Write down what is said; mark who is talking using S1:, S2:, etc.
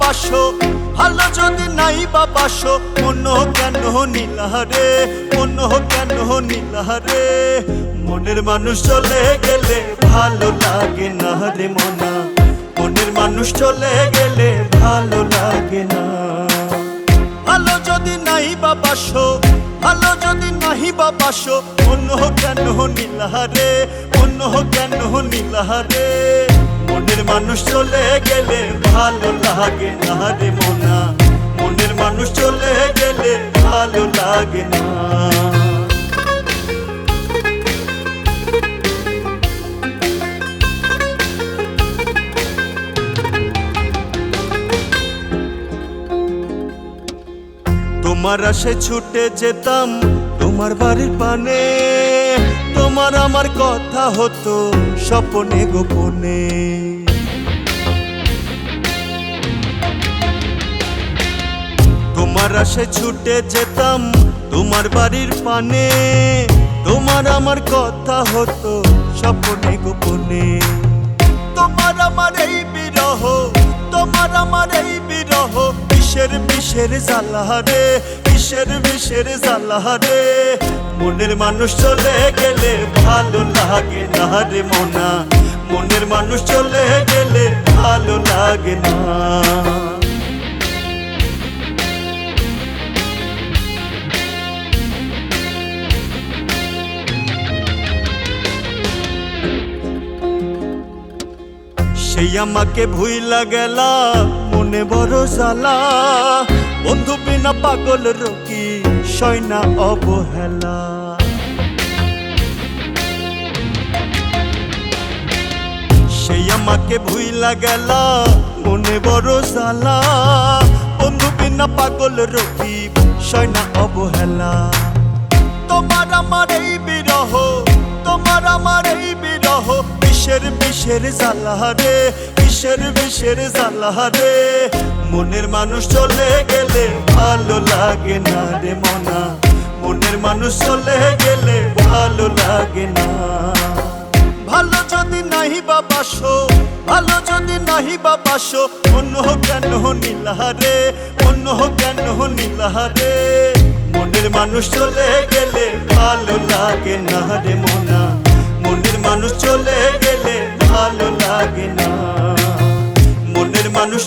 S1: বাসো, ভালো যদি নাই বাসো, মন কেন নীলাহারে, মন কেন নীলাহারে। মনের মানুষ চলে গেলে ভালো লাগে না রে মনা, মনের মানুষ চলে গেলে ভালো লাগে না। ভালো যদি নাই বাসো, ভালো যদি নাহি বাসো, মন কেন নীলাহারে, মন কেন নীলাহারে। মনের মানুষ চলে গেলে ভালো লাগে না রে মনা, মনের মানুষ চলে গেলে ভালো লাগে না। তোমার আশে ছুটে যেতাম তোমার বাড়ির পানে, তোমার আমার কথা হতো স্বপ্নে গোপনে। তোমার আশে ছুটে যেতাম তোমার বাড়ির পানে, তোমার আমার কথা হতো স্বপ্নে গোপনে। তোমার আমার এই বিরহ, তোমার আমার এই বিরহ, বিষের বিষের জ্বালাহারে, বিষের বিষের জ্বালাহারে। মনের মানুষ চলে গেলে ভালো লাগে না রে মনা, মনের মানুষ চলে গেলে ভালো লাগে না। সেই আমাকে ভুইলা গেলা, মনে বড় জ্বালা, বন্ধু বিনা পাগল রকি সয়না অবহেলা। সেই আমাকে ভুইলা গেলা, মনে বড় জ্বালা, বন্ধু বিনা পাগল রকি সয়না অবহেলা। তোমার আমার এই বিরহ, তোমার আমার এই বিরহ, বিষের বিষের জ্বালাহারে, বিষের বিষের জ্বালাহারে। মনের মানুষ চলে গেলে ভালো লাগে না রে মনা, মনের মানুষ চলে গেলে ভালো লাগে না। ভালো যদি নাহি বাসো, ভালো যদি নাহি বাসো, মন কেন নীলাহারে, মন কেন নীলাহারে। মনের মানুষ চলে গেলে ভালো লাগে না রে মনা, মনের মানুষ চলে গেলে ভালো লাগে না, মনের মানুষ